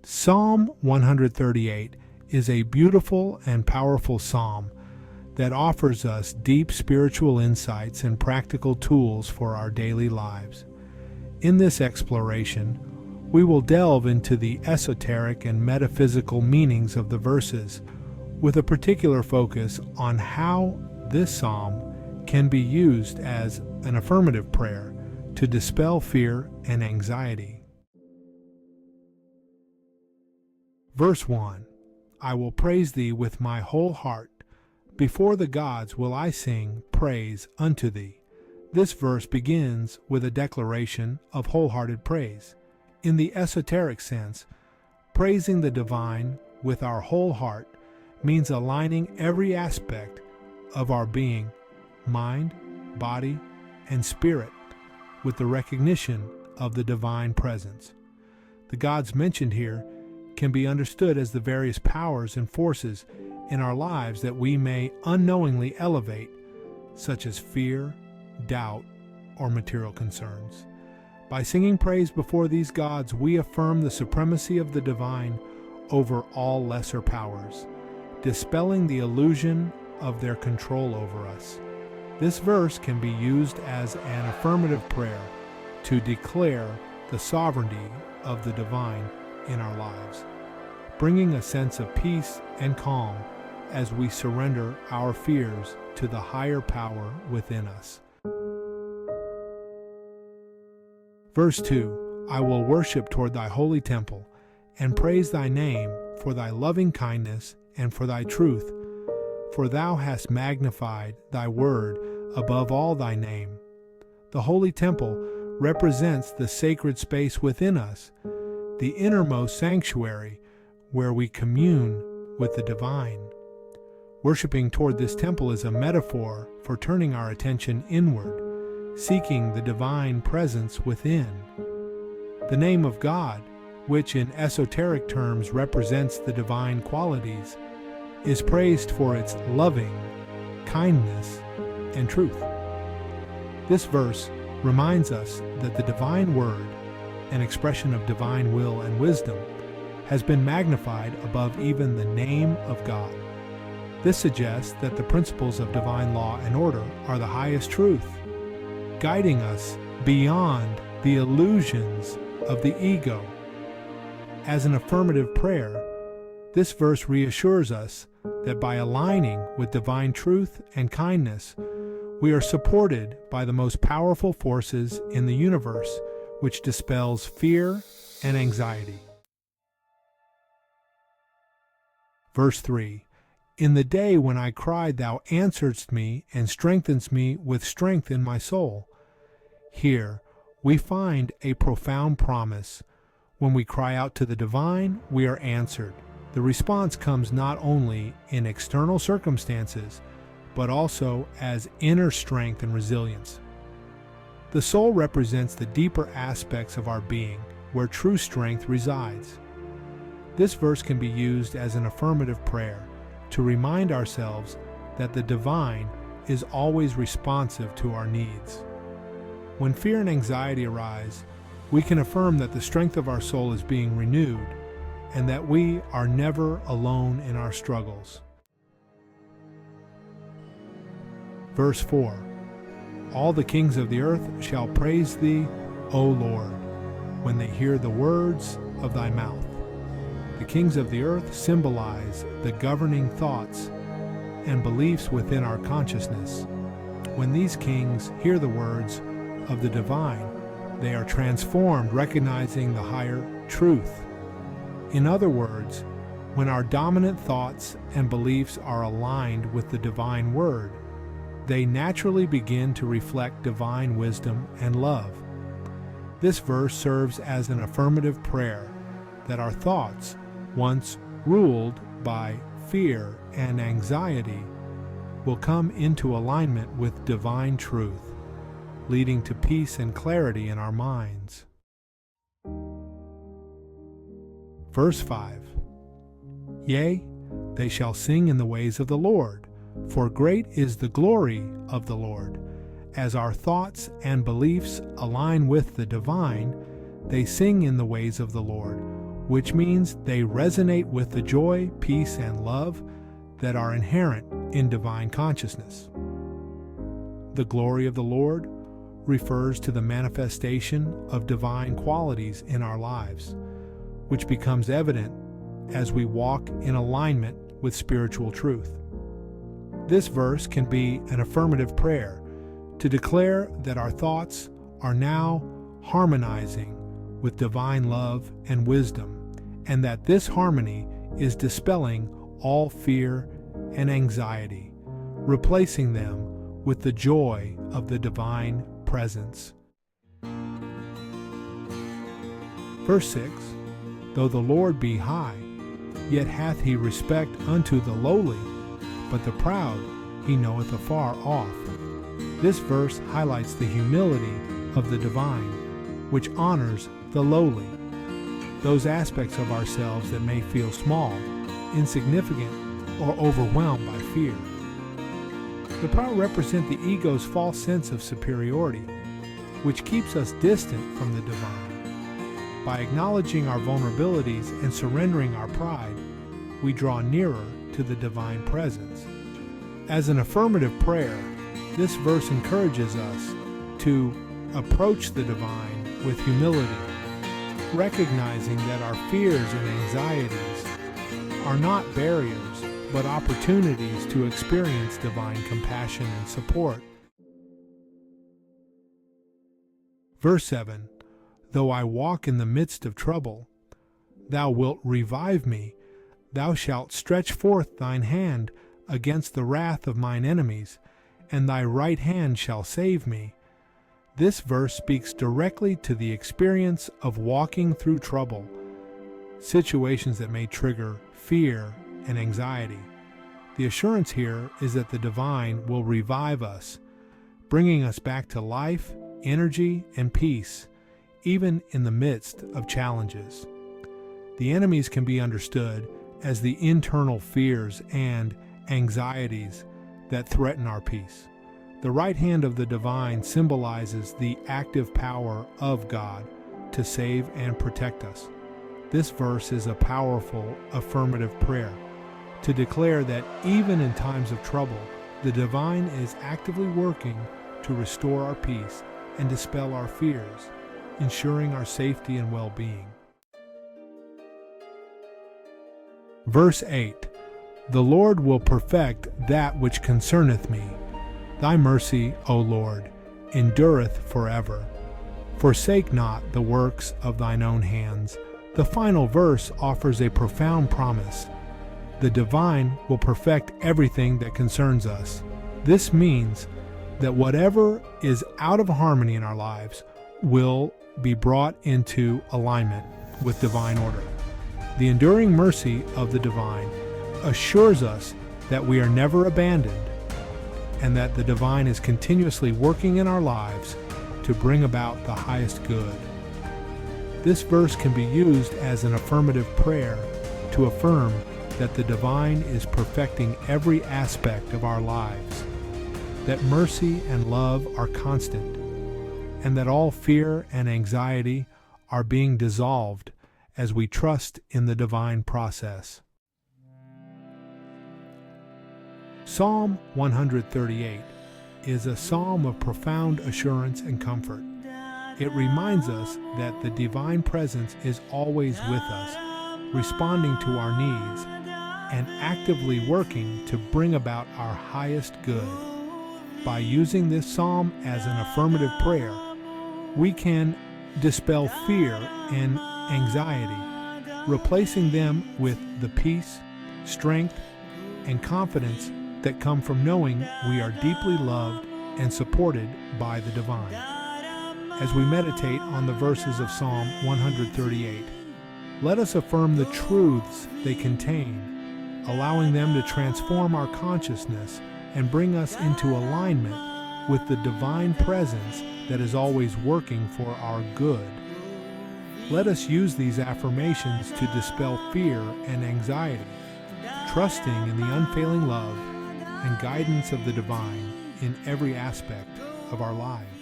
Psalm 138 is a beautiful and powerful psalm that offers us deep spiritual insights and practical tools for our daily lives. In this exploration, we will delve into the esoteric and metaphysical meanings of the verses, with a particular focus on how this psalm can be used as an affirmative prayer to dispel fear and anxiety. Verse 1. I will praise thee with my whole heart. Before the gods will I sing praise unto thee. This verse begins with a declaration of wholehearted praise. In the esoteric sense, praising the divine with our whole heart means aligning every aspect of our being, mind, body, and spirit, with the recognition of the divine presence. The gods mentioned here can be understood as the various powers and forces in our lives that we may unknowingly elevate, such as fear, doubt, or material concerns. By singing praise before these gods, we affirm the supremacy of the divine over all lesser powers, dispelling the illusion of their control over us. This verse can be used as an affirmative prayer to declare the sovereignty of the divine in our lives, bringing a sense of peace and calm as we surrender our fears to the higher power within us. Verse 2. I will worship toward thy holy temple, and praise thy name for thy loving kindness and for thy truth, for thou hast magnified thy word above all thy name. The holy temple represents the sacred space within us, the innermost sanctuary where we commune with the divine. Worshipping toward this temple is a metaphor for turning our attention inward, seeking the divine presence within. The name of God, which in esoteric terms represents the divine qualities, is praised for its loving, kindness, and truth. This verse reminds us that the divine word, an expression of divine will and wisdom, has been magnified above even the name of God. This suggests that the principles of divine law and order are the highest truth, guiding us beyond the illusions of the ego. As an affirmative prayer, this verse reassures us that by aligning with divine truth and kindness, we are supported by the most powerful forces in the universe, which dispels fear and anxiety. Verse 3. In the day when I cried, thou answeredst me and strengthenedst me with strength in my soul. Here we find a profound promise. When we cry out to the divine, we are answered. The response comes not only in external circumstances, but also as inner strength and resilience. The soul represents the deeper aspects of our being, where true strength resides. This verse can be used as an affirmative prayer to remind ourselves that the divine is always responsive to our needs. When fear and anxiety arise, we can affirm that the strength of our soul is being renewed and that we are never alone in our struggles. Verse 4. All the kings of the earth shall praise thee, O Lord, when they hear the words of thy mouth. The kings of the earth symbolize the governing thoughts and beliefs within our consciousness. When these kings hear the words of the divine, they are transformed, recognizing the higher truth. In other words, when our dominant thoughts and beliefs are aligned with the divine word, they naturally begin to reflect divine wisdom and love. This verse serves as an affirmative prayer that our thoughts, once ruled by fear and anxiety, will come into alignment with divine truth, leading to peace and clarity in our minds. Verse 5. Yea, they shall sing in the ways of the Lord, for great is the glory of the Lord. As our thoughts and beliefs align with the divine, they sing in the ways of the Lord, which means they resonate with the joy, peace, and love that are inherent in divine consciousness. The glory of the Lord refers to the manifestation of divine qualities in our lives, which becomes evident as we walk in alignment with spiritual truth. This verse can be an affirmative prayer to declare that our thoughts are now harmonizing with divine love and wisdom, and that this harmony is dispelling all fear and anxiety, replacing them with the joy of the divine presence. Verse 6, though the Lord be high, yet hath he respect unto the lowly, but the proud he knoweth afar off. This verse highlights the humility of the divine, which honors the lowly, those aspects of ourselves that may feel small, insignificant, or overwhelmed by fear. The proud represent the ego's false sense of superiority, which keeps us distant from the divine. By acknowledging our vulnerabilities and surrendering our pride, we draw nearer to the divine presence. As an affirmative prayer, this verse encourages us to approach the divine with humility, recognizing that our fears and anxieties are not barriers, but opportunities to experience divine compassion and support. Verse 7, though I walk in the midst of trouble, thou wilt revive me. Thou shalt stretch forth thine hand against the wrath of mine enemies, and thy right hand shall save me. This verse speaks directly to the experience of walking through trouble, situations that may trigger fear and anxiety. The assurance here is that the divine will revive us, bringing us back to life, energy, and peace, even in the midst of challenges. The enemies can be understood as the internal fears and anxieties that threaten our peace. The right hand of the divine symbolizes the active power of God to save and protect us. This verse is a powerful affirmative prayer to declare that even in times of trouble, the divine is actively working to restore our peace and dispel our fears, ensuring our safety and well-being. Verse 8, the Lord will perfect that which concerneth me. Thy mercy, O Lord, endureth forever. Forsake not the works of thine own hands. The final verse offers a profound promise. The divine will perfect everything that concerns us. This means that whatever is out of harmony in our lives will be brought into alignment with divine order. The enduring mercy of the divine assures us that we are never abandoned and that the divine is continuously working in our lives to bring about the highest good. This verse can be used as an affirmative prayer to affirm that the divine is perfecting every aspect of our lives, that mercy and love are constant, and that all fear and anxiety are being dissolved as we trust in the divine process. Psalm 138 is a psalm of profound assurance and comfort. It reminds us that the divine presence is always with us, responding to our needs and actively working to bring about our highest good. By using this psalm as an affirmative prayer, we can dispel fear and anxiety, replacing them with the peace, strength, and confidence that come from knowing we are deeply loved and supported by the divine. As we meditate on the verses of Psalm 138, let us affirm the truths they contain, allowing them to transform our consciousness and bring us into alignment with the divine presence that is always working for our good. Let us use these affirmations to dispel fear and anxiety, trusting in the unfailing love and guidance of the divine in every aspect of our lives.